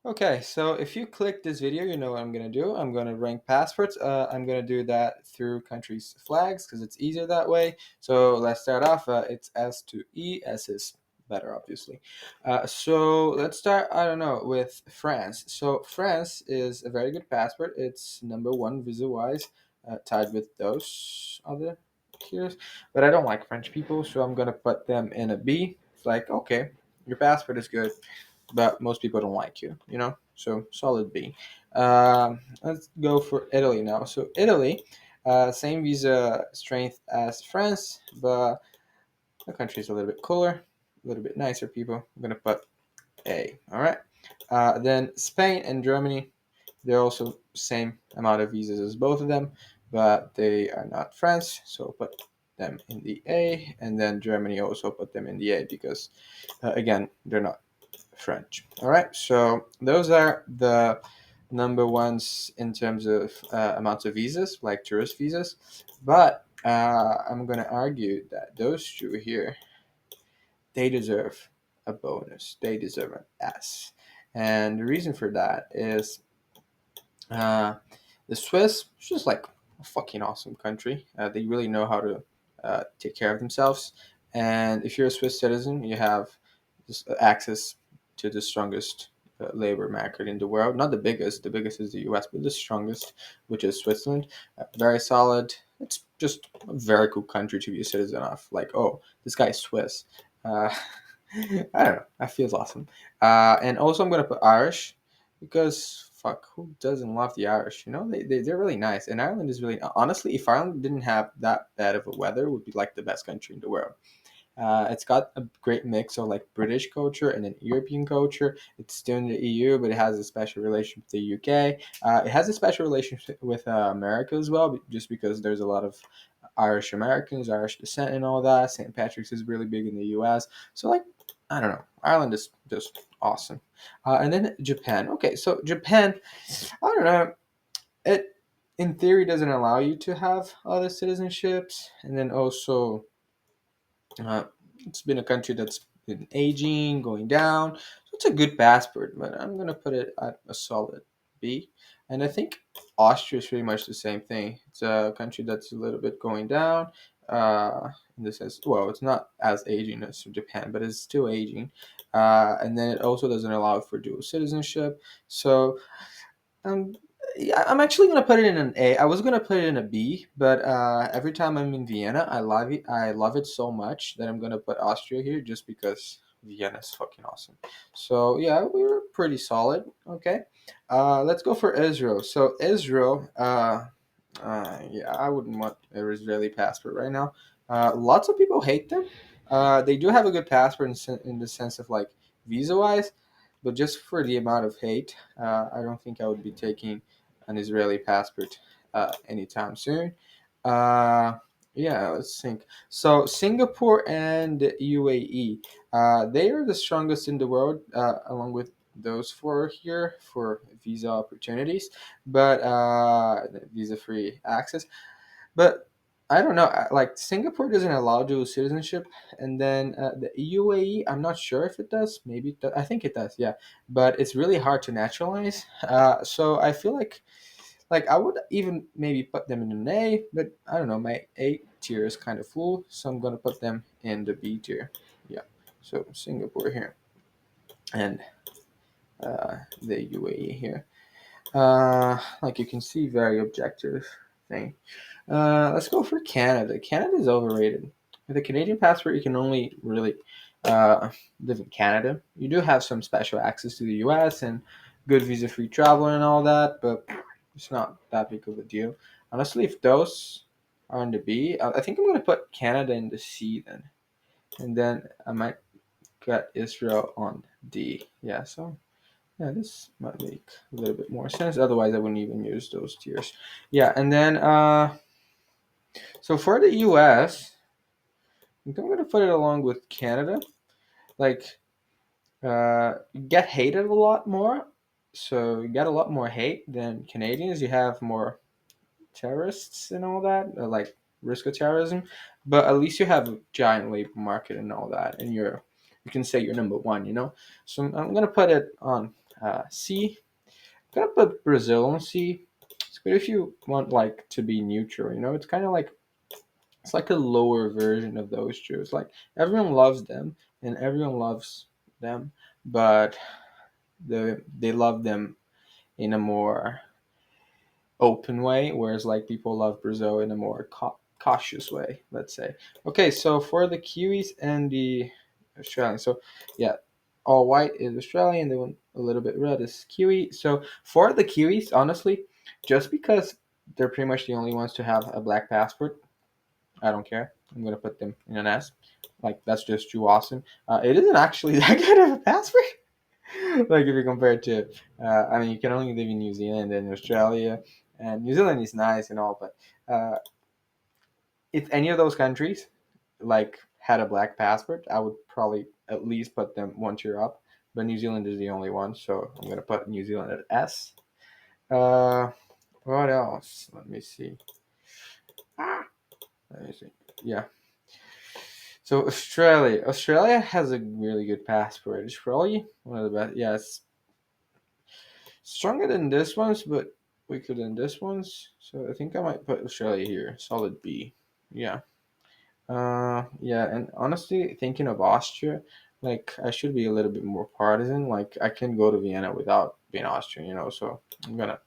Okay, so if you click this video, you know what I'm gonna do. I'm gonna rank passports. I'm gonna do that through countries' flags because it's easier that way. So let's start off. It's S to E. S is better, obviously. So let's start. I don't know with France. So France is a very good passport. It's number one visa-wise, tied with those other tiers. But I don't like French people, so I'm gonna put them in a B. It's like okay, your passport is good but most people don't like you. So solid B. Let's go for Italy now. So Italy, same visa strength as France, but the country is a little bit cooler, a little bit nicer people. I'm gonna put A. All right. Then Spain and Germany, they're also same amount of visas as both of them, but they are not France, so put them in the A, and then Germany also put them in the A because again they're not French. All right, so those are the number ones in terms of amounts of visas, like tourist visas. But I'm going to argue that those two here, they deserve a bonus. They deserve an S. And the reason for that is uh, the Swiss, which is like a fucking awesome country. They really know how to take care of themselves. And if you're a Swiss citizen, you have this access to the strongest labor market in the world. Not the biggest. The biggest is the U.S., but the strongest, which is Switzerland. Very solid. It's just a very cool country to be a citizen of. Like, oh, this guy's Swiss. Uh, I don't know. That feels awesome. And also, I'm gonna put Irish because fuck, who doesn't love the Irish? They're really nice, and Ireland is really honestly. If Ireland didn't have that bad of a weather, it would be like the best country in the world. It's got a great mix of like British culture and then European culture. It's still in the EU, but it has a special relation with the UK. It has a special relationship with America as well, just because there's a lot of Irish Americans, Irish descent, and all that. St. Patrick's is really big in the US. So, like, I don't know. Ireland is just awesome. And then Japan. Okay, so Japan, I don't know. It, in theory, doesn't allow you to have other citizenships. And then also, uh, it's been a country that's been aging, going down. So it's a good passport, but I'm gonna put it at a solid B. And I think Austria is pretty much the same thing. It's a country that's a little bit going down. In the sense, well, it's not as aging as Japan, but it's still aging. And then it also doesn't allow for dual citizenship. So um, yeah, I'm actually gonna put it in an A. I was gonna put it in a B, but every time I'm in Vienna, I love it. I love it so much that I'm gonna put Austria here just because Vienna is fucking awesome. So yeah, we were pretty solid. Okay, let's go for Israel. So Israel, yeah, I wouldn't want an Israeli passport right now. Lots of people hate them. They do have a good passport in the sense of like visa wise, but just for the amount of hate, I don't think I would be taking an Israeli passport anytime soon. Uh, yeah, let's think. So Singapore and UAE, they are the strongest in the world, along with those four here for visa opportunities, but visa-free access. But I don't know. Like Singapore doesn't allow dual citizenship, and then the UAE, I'm not sure if it does. Maybe it does. I think it does. Yeah, but it's really hard to naturalize. So I feel like I would even maybe put them in an A, but I don't know. My A tier is kind of full, so I'm gonna put them in the B tier. Yeah. So Singapore here and the UAE here. Like you can see, very objective thing. Let's go for Canada. Canada is overrated. With a Canadian passport, you can only really live in Canada. You do have some special access to the U.S. and good visa-free travel and all that, but it's not that big of a deal. Honestly, if those are on the B, I think I'm going to put Canada in the C then, and then I might get Israel on D. Yeah, so yeah, this might make a little bit more sense. Otherwise, I wouldn't even use those tiers. Yeah, and then so for the US, I think I'm gonna put it along with Canada. Like, you get hated a lot more, so you get a lot more hate than Canadians. You have more terrorists and all that, like risk of terrorism. But at least you have a giant labor market and all that, and you can say you're number one. So I'm gonna put it on C. I'm gonna put Brazil on C. It's good if you want like to be neutral. You know, it's kind of like it's like a lower version of those two. It's like everyone loves them and everyone loves them, but they love them in a more open way, whereas like people love Brazil in a more cautious way, let's say. Okay, so for the Kiwis and the Australian, so yeah, all white is Australian, the one a little bit red is Kiwi. So for the Kiwis, honestly, just because they're pretty much the only ones to have a black passport, I don't care. I'm gonna put them in an S. Like that's just too awesome. It isn't actually that good of a passport. Like if you compare it to, I mean, you can only live in New Zealand and Australia, and New Zealand is nice and all, but if any of those countries like had a black passport, I would probably at least put them one tier up. But New Zealand is the only one, so I'm gonna put New Zealand at S. Uh, what else? Let me see. Let me see. Yeah. So Australia has a really good passport. It's probably one of the best. Yeah, it's stronger than this one's, but weaker than this one's. So I think I might put Australia here. Solid B. Yeah. Yeah, and honestly, thinking of Austria, like I should be a little bit more partisan. Like I can go to Vienna without being Austrian, you know. So I'm gonna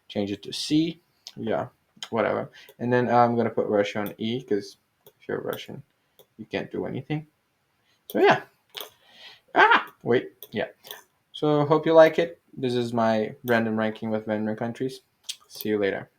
change it to C. Yeah, whatever. And then I'm gonna put Russia on E because if you're Russian, you can't do anything. So yeah. Wait. Yeah. So hope you like it. This is my random ranking with random countries. See you later.